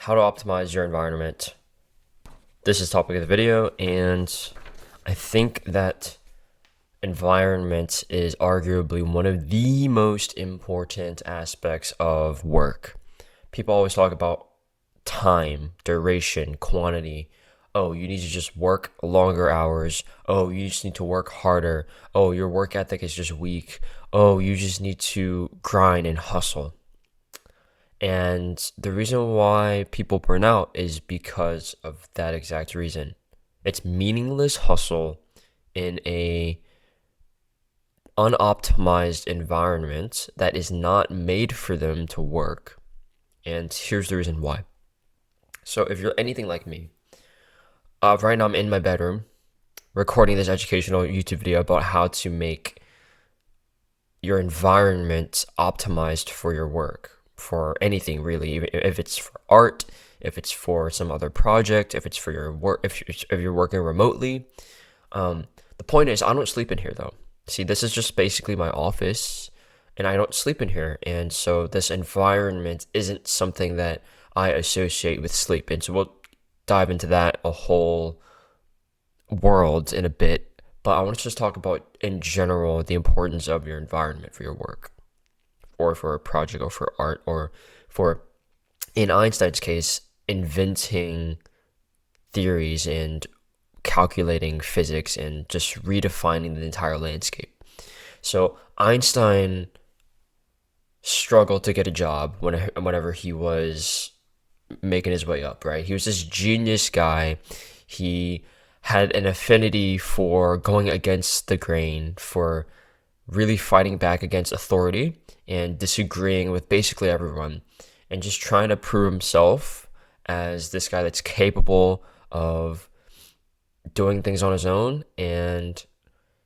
how to optimize your environment. This is the topic of the video, and I think that environment is arguably one of the most important aspects of work. People always talk about time, duration, quantity. Oh, you need to just work longer hours. Oh, you just need to work harder. Oh, your work ethic is just weak. Oh, you just need to grind and hustle. And the reason why people burn out is because of that exact reason. It's meaningless hustle in a unoptimized environment that is not made for them to work. And here's the reason why. So if you're anything like me, right now I'm in my bedroom recording this educational YouTube video about how to make your environment optimized for your work, for anything really, if it's for art, if it's for some other project, if it's for your work, if you're working remotely. The point is, I don't sleep in here though. See, this is just basically my office, and I don't sleep in here, and so this environment isn't something that I associate with sleep. And so we'll dive into that a whole world in a bit, but I want to just talk about in general the importance of your environment for your work, or for a project, or for art, or for, in Einstein's case, inventing theories and calculating physics and just redefining the entire landscape. So Einstein struggled to get a job whenever he was making his way up, right? He was this genius guy. He had an affinity for going against the grain, for really fighting back against authority and disagreeing with basically everyone, and just trying to prove himself as this guy that's capable of doing things on his own. And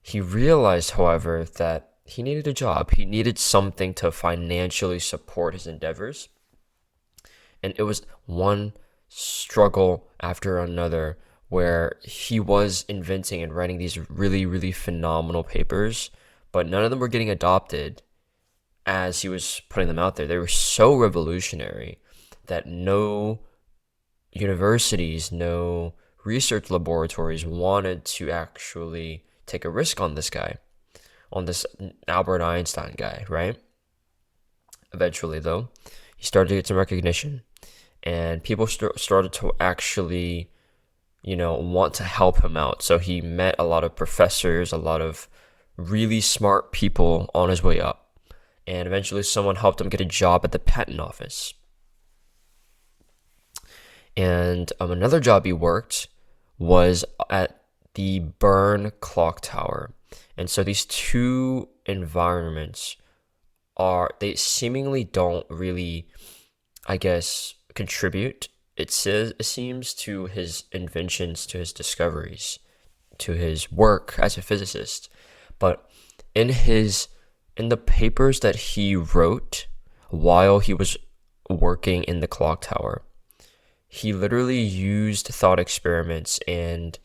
he realized, however, that he needed a job. He needed something to financially support his endeavors. And it was one struggle after another where he was inventing and writing these really, really phenomenal papers, but none of them were getting adopted as he was putting them out there. They were so revolutionary that no universities, no research laboratories wanted to actually take a risk on this guy, on this Albert Einstein guy, right? Eventually, though, he started to get some recognition, and people started to actually, want to help him out. So he met a lot of professors, a lot of really smart people on his way up. And eventually someone helped him get a job at the patent office. And another job he worked was at the Bern clock tower. And so these two environments they seemingly don't really, I guess, contribute, it seems, to his inventions, to his discoveries, to his work as a physicist. But in the papers that he wrote while he was working in the clock tower, he literally used thought experiments and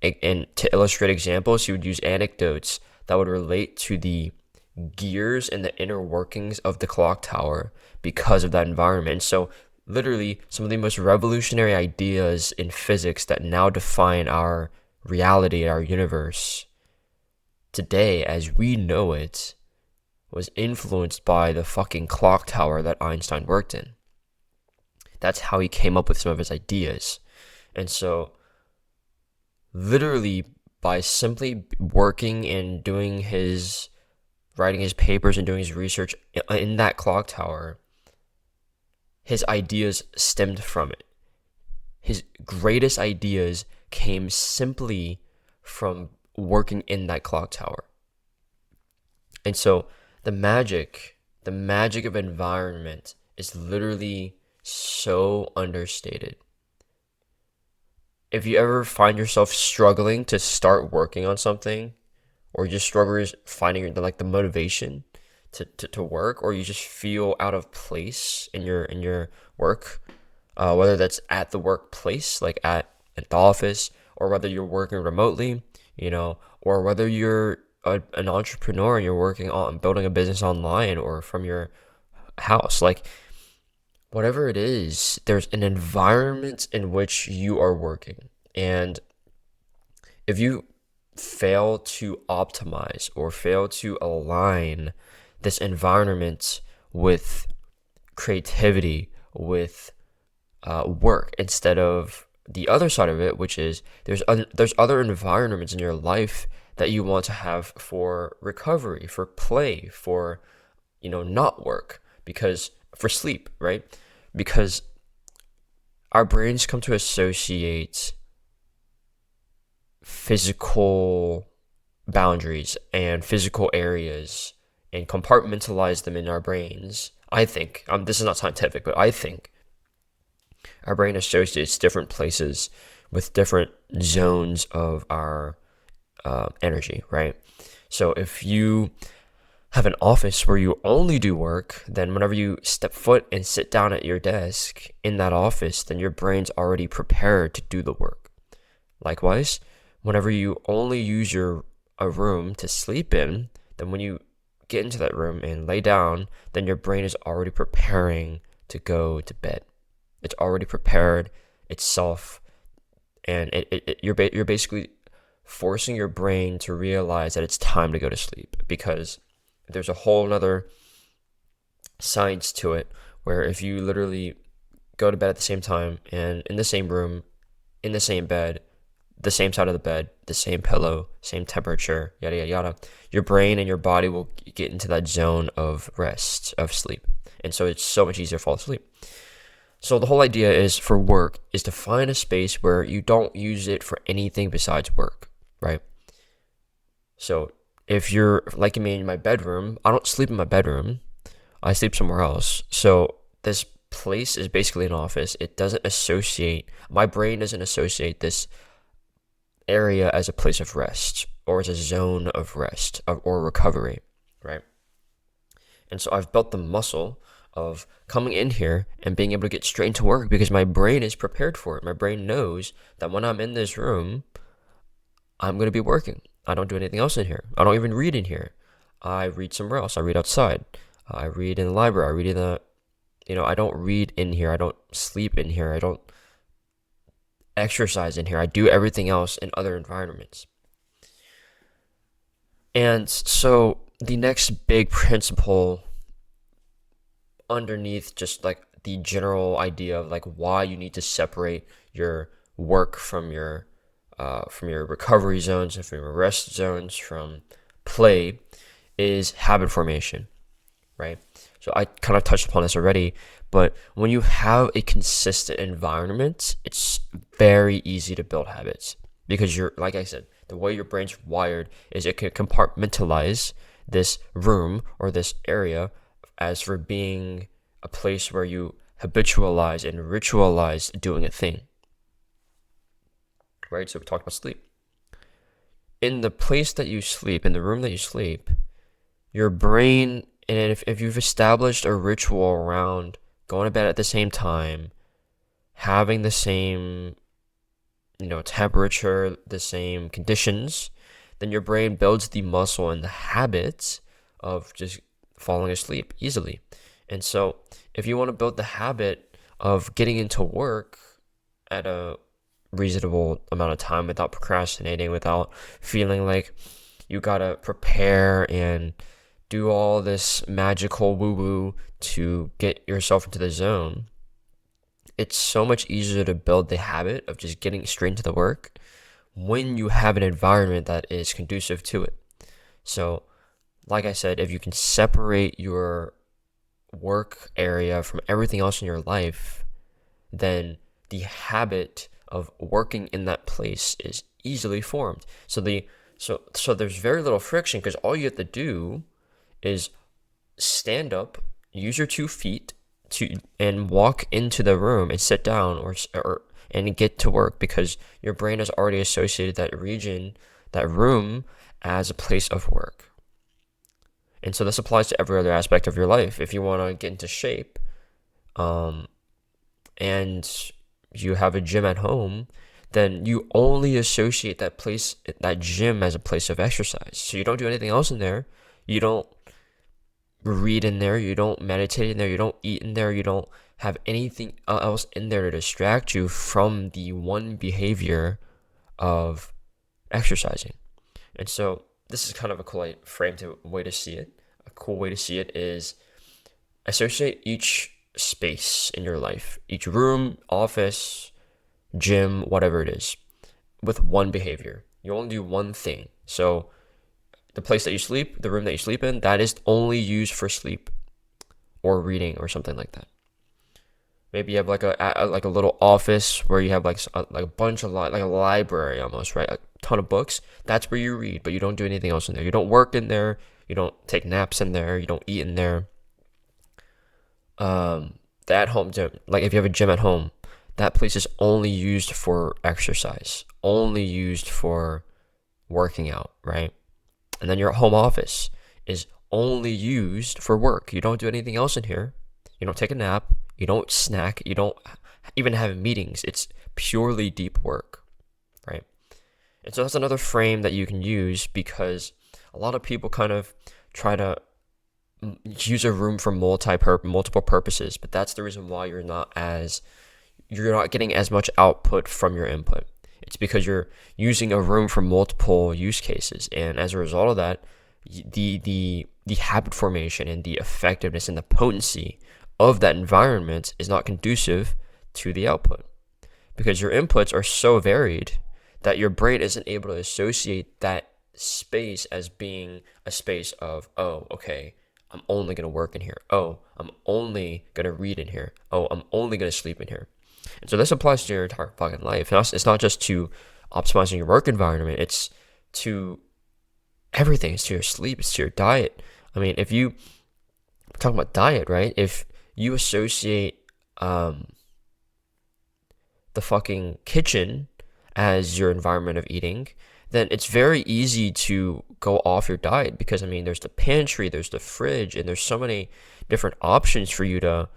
to illustrate examples, he would use anecdotes that would relate to the gears and the inner workings of the clock tower because of that environment. So literally some of the most revolutionary ideas in physics that now define our reality, our universe today as we know it, was influenced by the fucking clock tower that Einstein worked in. That's how he came up with some of his ideas. And so literally by simply working and writing his papers and doing his research in that clock tower, his ideas stemmed from it. His greatest ideas came simply from working in that clock tower. And so the magic of environment is literally so understated. If you ever find yourself struggling to start working on something, or you just struggle finding the motivation to work, or you just feel out of place in your work, whether that's at the workplace, like at the office, or whether you're working remotely, or whether you're an entrepreneur and you're working on building a business online or from your house, like whatever it is, there's an environment in which you are working. And if you fail to optimize or fail to align this environment with creativity, with work, instead of the other side of it, which is there's other environments in your life that you want to have for recovery, for play, for not work, because for sleep, right? Because our brains come to associate physical boundaries and physical areas and compartmentalize them in our brains. I think, this is not scientific, but I think our brain associates different places with different zones of our energy, right? So if you have an office where you only do work, then whenever you step foot and sit down at your desk in that office, then your brain's already prepared to do the work. Likewise, whenever you only use a room to sleep in, then when you get into that room and lay down, then your brain is already preparing to go to bed. It's already prepared itself, and you're basically forcing your brain to realize that it's time to go to sleep, because there's a whole nother science to it where if you literally go to bed at the same time and in the same room, in the same bed, the same side of the bed, the same pillow, same temperature, yada, yada, yada, your brain and your body will get into that zone of rest, of sleep. And so it's so much easier to fall asleep. So the whole idea is for work is to find a space where you don't use it for anything besides work, right? So if you're like me in my bedroom, I don't sleep in my bedroom. I sleep somewhere else. So this place is basically an office. It doesn't associate, my brain doesn't associate this area as a place of rest or as a zone of rest or recovery, right? And so I've built the muscle of coming in here and being able to get straight into work because my brain is prepared for it. My brain knows that when I'm in this room, I'm going to be working. I don't do anything else in here. I don't even read in here. I read somewhere else. I read outside. I read in the library. I read in the, I don't read in here. I don't sleep in here. I don't exercise in here. I do everything else in other environments. And so the next big principle underneath just like the general idea of like why you need to separate your work from your recovery zones and from your rest zones from play is habit formation, right? So I kind of touched upon this already, but when you have a consistent environment, it's very easy to build habits because you're, like I said, the way your brain's wired is it can compartmentalize this room or this area as for being a place where you habitualize and ritualize doing a thing, right? So we talked about sleep. In the place that you sleep, in the room that you sleep, your brain, and if you've established a ritual around going to bed at the same time, having the same, temperature, the same conditions, then your brain builds the muscle and the habits of just falling asleep easily. And so if you want to build the habit of getting into work at a reasonable amount of time without procrastinating, without feeling like you gotta prepare and do all this magical woo-woo to get yourself into the zone, it's so much easier to build the habit of just getting straight into the work when you have an environment that is conducive to it. So, like I said, if you can separate your work area from everything else in your life, then the habit of working in that place is easily formed. So there's very little friction because all you have to do is stand up, use your 2 feet and walk into the room and sit down or and get to work because your brain has already associated that region, that room, as a place of work. And so this applies to every other aspect of your life. If you want to get into shape, and you have a gym at home, then you only associate that place, that gym, as a place of exercise. So you don't do anything else in there. You don't read in there, you don't meditate in there, you don't eat in there, you don't have anything else in there to distract you from the one behavior of exercising. And so this is kind of a cool way to see it. A cool way to see it is associate each space in your life, each room, office, gym, whatever it is, with one behavior. You only do one thing. So the place that you sleep, the room that you sleep in, that is only used for sleep or reading or something like that. Maybe you have like a little office where you have like a bunch of like a library almost, right? A ton of books. That's where you read, but you don't do anything else in there. You don't work in there. You don't take naps in there. You don't eat in there. The at-home gym, like if you have a gym at home, that place is only used for exercise, only used for working out, right? And then your home office is only used for work. You don't do anything else in here. You don't take a nap. You don't snack. You don't even have meetings. It's purely deep work, right? And so that's another frame that you can use, because a lot of people kind of try to use a room for multiple purposes, but that's the reason why you're not getting as much output from your input. It's because you're using a room for multiple use cases, and as a result of that, the habit formation and the effectiveness and the potency of that environment is not conducive to the output, because your inputs are so varied that your brain isn't able to associate that space as being a space of, oh, okay, I'm only going to work in here. Oh, I'm only going to read in here. Oh, I'm only going to sleep in here. And so this applies to your entire fucking life. It's not just to optimizing your work environment. It's to everything. It's to your sleep. It's to your diet. I mean, if you talk about diet, right? If you associate the fucking kitchen as your environment of eating, then it's very easy to go off your diet, because I mean, there's the pantry, there's the fridge, and there's so many different options for you to,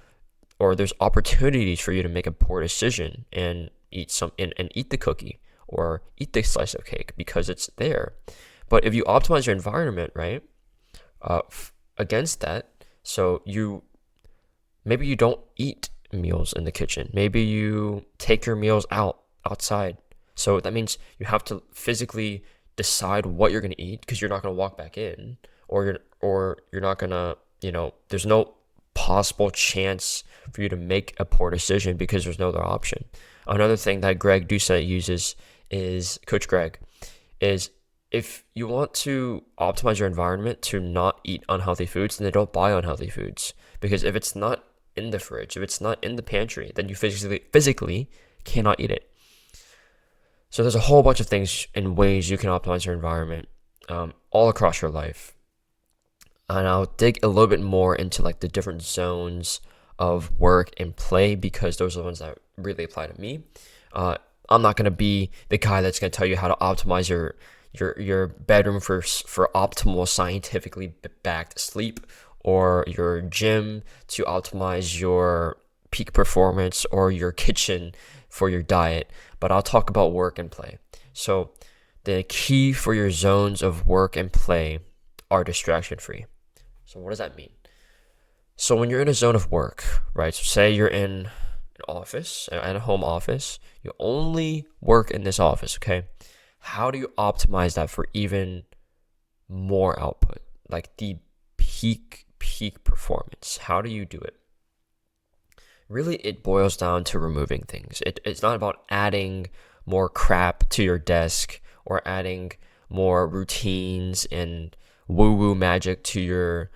or there's opportunities for you to make a poor decision and eat the cookie or eat the slice of cake because it's there. But if you optimize your environment, right, against that, so maybe you don't eat meals in the kitchen. Maybe you take your meals outside. So that means you have to physically decide what you're going to eat, because you're not going to walk back in, or you're not going to, there's no possible chance for you to make a poor decision because there's no other option. Another thing that Greg Doucette uses is, Coach Greg, is if you want to optimize your environment to not eat unhealthy foods, then don't buy unhealthy foods. Because if it's not in the fridge, if it's not in the pantry, then you physically cannot eat it. So there's a whole bunch of things and ways you can optimize your environment all across your life. And I'll dig a little bit more into like the different zones of work and play, because those are the ones that really apply to me. I'm not going to be the guy that's going to tell you how to optimize your bedroom for optimal scientifically backed sleep, or your gym to optimize your peak performance, or your kitchen for your diet. But I'll talk about work and play. So the key for your zones of work and play are distraction free. So what does that mean? So when you're in a zone of work, right? So say you're in an office, at a home office, you only work in this office, okay? How do you optimize that for even more output? Like the peak performance. How do you do it? Really, it boils down to removing things. It's not about adding more crap to your desk or adding more routines and woo-woo magic to your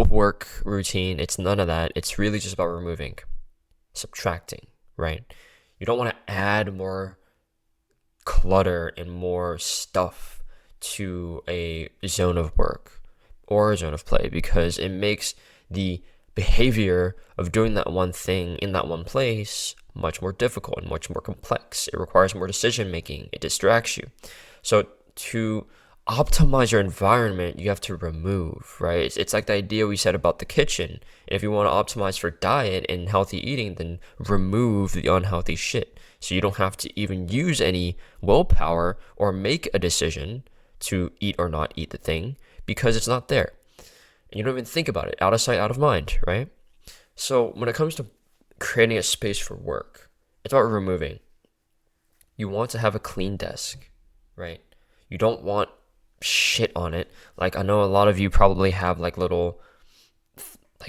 work routine. It's none of that. It's really just about removing, subtracting, right? You don't want to add more clutter and more stuff to a zone of work or a zone of play, because it makes the behavior of doing that one thing in that one place much more difficult and much more complex. It requires more decision making. It distracts you. So to optimize your environment, you have to remove, right? It's like the idea we said about the kitchen. And if you want to optimize for diet and healthy eating, then remove the unhealthy shit. So you don't have to even use any willpower or make a decision to eat or not eat the thing, because it's not there. And you don't even think about it. Out of sight, out of mind, right? So when it comes to creating a space for work, it's about removing. You want to have a clean desk, right? You don't want shit on it. Like I know a lot of you probably have like little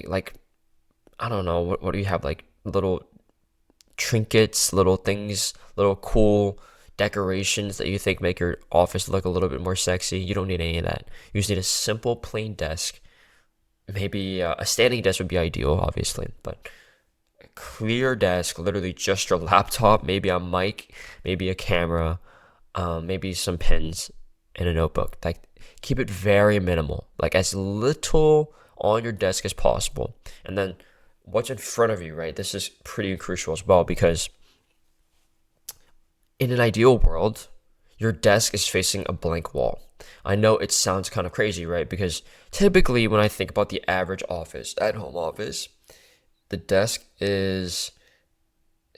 like I don't know, what do you have, like little trinkets, little things, little cool decorations that you think make your office look a little bit more sexy. You don't need any of that. You just need a simple plain desk. Maybe a standing desk would be ideal, obviously, but a clear desk, literally just your laptop, maybe a mic, maybe a camera, maybe some pens and a notebook. Like keep it very minimal, like as little on your desk as possible. And then what's in front of you, right? This is pretty crucial as well because in an ideal world, your desk is facing a blank wall. I know it sounds kind of crazy, right? Because typically when I think about the average office, at home office, the desk is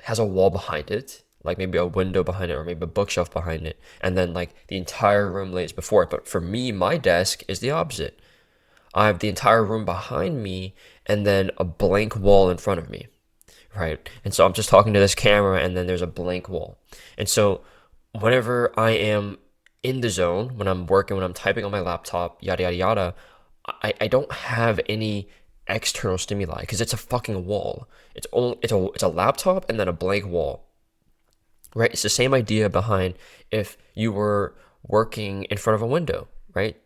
has a wall behind it, like maybe a window behind it or maybe a bookshelf behind it, and then like the entire room lays before it. But for me, my desk is the opposite. I have the entire room behind me and then a blank wall in front of me, right? And so I'm just talking to this camera and then there's a blank wall. And so whenever I am in the zone, when I'm working, when I'm typing on my laptop, yada, yada, yada, I don't have any external stimuli because it's a fucking wall. It's a laptop and then a blank wall, right? It's the same idea behind if you were working in front of a window, right?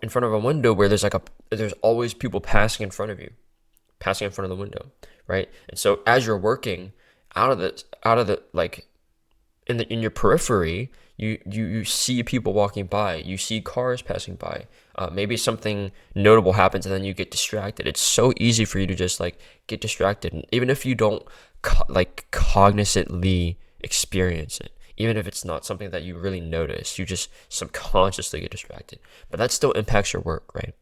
In front of a window where there's always people passing in front of you, passing in front of the window, right? And so as you're working out of the like in your periphery, you see people walking by, you see cars passing by. Maybe something notable happens and then you get distracted. It's so easy for you to just like get distracted, and even if you don't cognizantly experience it, even if it's not something that you really notice, you just subconsciously get distracted. But that still impacts your work, right?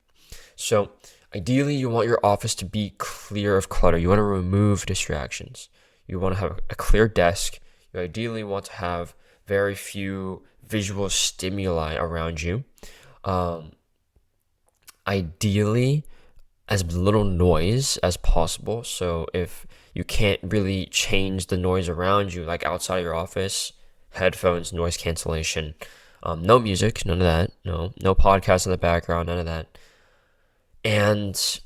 So ideally, you want your office to be clear of clutter. You want to remove distractions. You want to have a clear desk. You ideally want to have very few visual stimuli around you. Ideally, as little noise as possible. So if you can't really change the noise around you, like outside of your office, headphones, noise cancellation, no music, none of that. No podcast in the background, none of that. And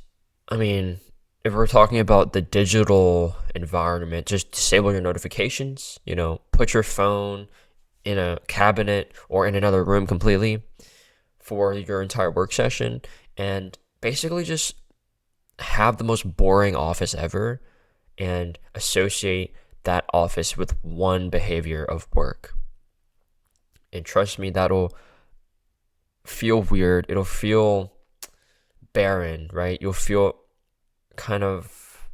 I mean, if we're talking about the digital environment, just disable your notifications, put your phone in a cabinet or in another room completely for your entire work session, and basically just have the most boring office ever and associate that office with one behavior of work. And trust me, that'll feel weird. It'll feel barren, right? You'll feel kind of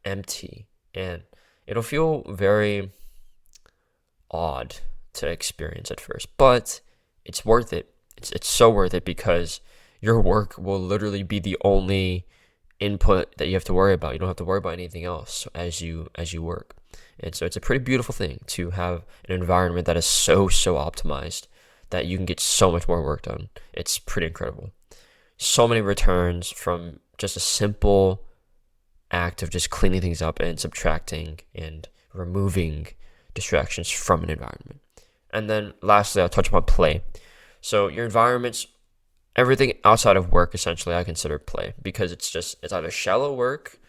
empty and it'll feel very odd to experience at first, but it's worth it. It's so worth it because your work will literally be the only input that you have to worry about. You don't have to worry about anything else as you work. And so it's a pretty beautiful thing to have an environment that is so optimized that you can get so much more work done. It's pretty incredible. So many returns from just a simple act of just cleaning things up and subtracting and removing distractions from an environment. And then lastly, I'll touch upon play. So your environments, everything outside of work, essentially, I consider play because it's either shallow work,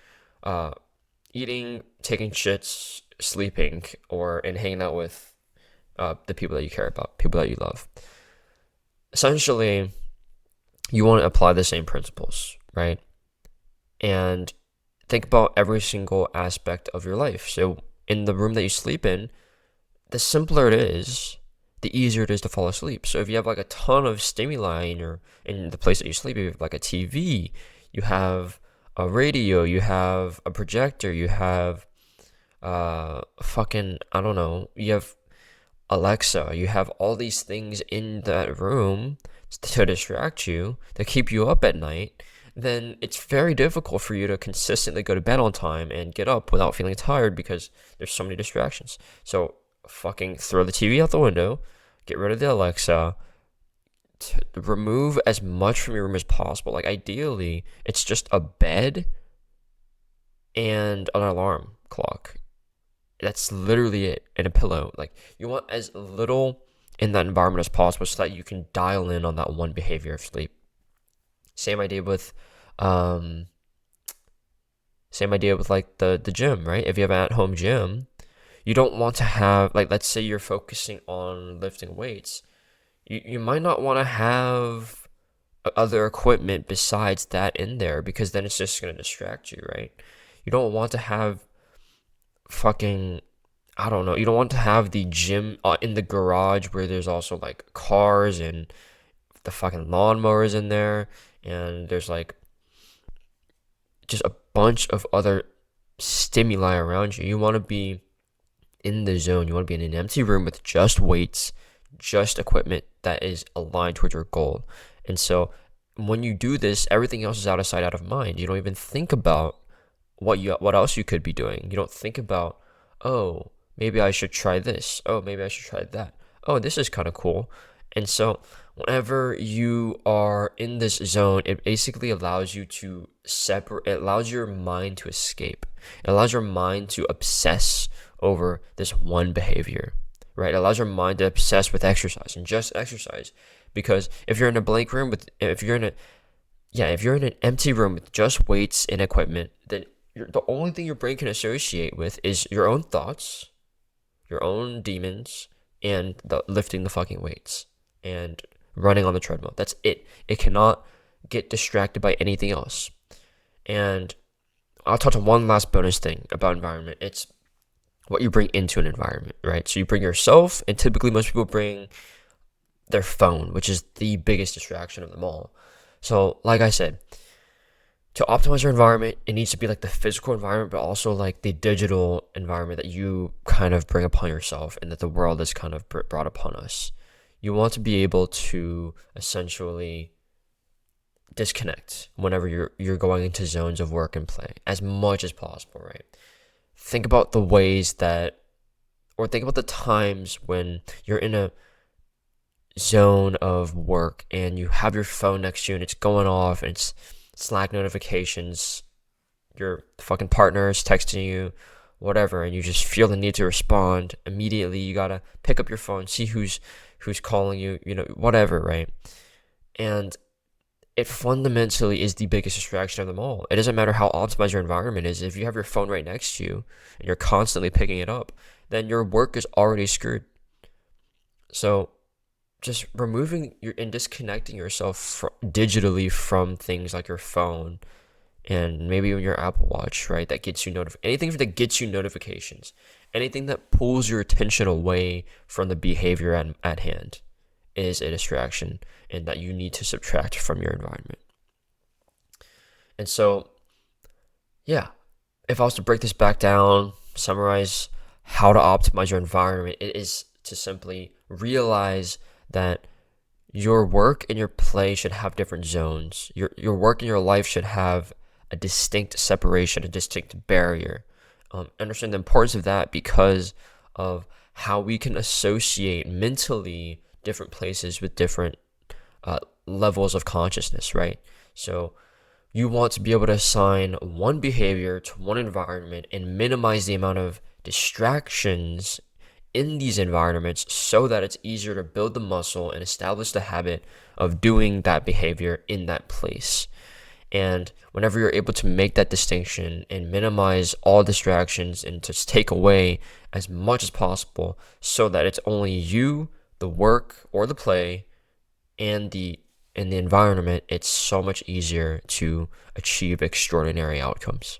eating, taking shits, sleeping, and hanging out with the people that you care about, people that you love. Essentially, you want to apply the same principles, right? And think about every single aspect of your life. So in the room that you sleep in, the simpler it is, the easier it is to fall asleep. So if you have like a ton of stimuli in the place that you sleep, you have like a TV, you have a radio, you have a projector, you have I don't know, you have Alexa, you have all these things in that room to distract you, to keep you up at night, then it's very difficult for you to consistently go to bed on time and get up without feeling tired because there's so many distractions. So fucking throw the TV out the window, get rid of the Alexa, to remove as much from your room as possible. Like ideally, it's just a bed and an alarm clock. That's literally it, and a pillow. Like you want as little in that environment as possible so that you can dial in on that one behavior of sleep. Same idea with um same idea with like the gym, right? If you have an at-home gym, you don't want to have, like, let's say you're focusing on lifting weights. You might not want to have other equipment besides that in there because then it's just going to distract you, right? You don't want to have fucking, I don't know, you don't want to have the gym in the garage where there's also like cars and the fucking lawnmowers in there, and there's like just a bunch of other stimuli around you. You want to be in the zone. You want to be in an empty room with just weights, just equipment that is aligned towards your goal. And so when you do this, everything else is out of sight, out of mind. You don't even think about what else you could be doing. You don't think about, oh, maybe I should try this. Oh, maybe I should try that. Oh, this is kind of cool. And so whenever you are in this zone, it basically allows you to separate, it allows your mind to escape. It allows your mind to obsess over this one behavior, right? It allows your mind to obsess with exercise and just exercise. Because if you're in a blank room if you're in an empty room with just weights and equipment, then the only thing your brain can associate with is your own thoughts, your own demons, and lifting the fucking weights and running on the treadmill. That's it. It cannot get distracted by anything else. And I'll touch on one last bonus thing about environment. It's what you bring into an environment, right? So you bring yourself, and typically most people bring their phone, which is the biggest distraction of them all. So, like I said, to optimize your environment, it needs to be like the physical environment, but also like the digital environment that you kind of bring upon yourself and that the world has kind of brought upon us. You want to be able to essentially disconnect whenever you're going into zones of work and play as much as possible, right? Think about the ways that, or think about the times when you're in a zone of work and you have your phone next to you and it's going off and it's Slack notifications, your fucking partner is texting you, whatever, and you just feel the need to respond immediately. You gotta pick up your phone, see who's calling you, whatever, right? And it fundamentally is the biggest distraction of them all. It doesn't matter how optimized your environment is. If you have your phone right next to you and you're constantly picking it up, then your work is already screwed. So just removing and disconnecting yourself digitally from things like your phone and maybe even your Apple Watch, right? That gets you anything that gets you notifications, anything that pulls your attention away from the behavior at hand is a distraction, and that you need to subtract from your environment. And so, yeah, if I was to break this back down, summarize how to optimize your environment, it is to simply realize that your work and your play should have different zones. Your work and your life should have a distinct separation, a distinct barrier. Understand the importance of that because of how we can associate mentally different places with different levels of consciousness, right? So you want to be able to assign one behavior to one environment and minimize the amount of distractions in these environments so that it's easier to build the muscle and establish the habit of doing that behavior in that place. And whenever you're able to make that distinction and minimize all distractions and just take away as much as possible so that it's only you, the work or the play, and the environment, it's so much easier to achieve extraordinary outcomes.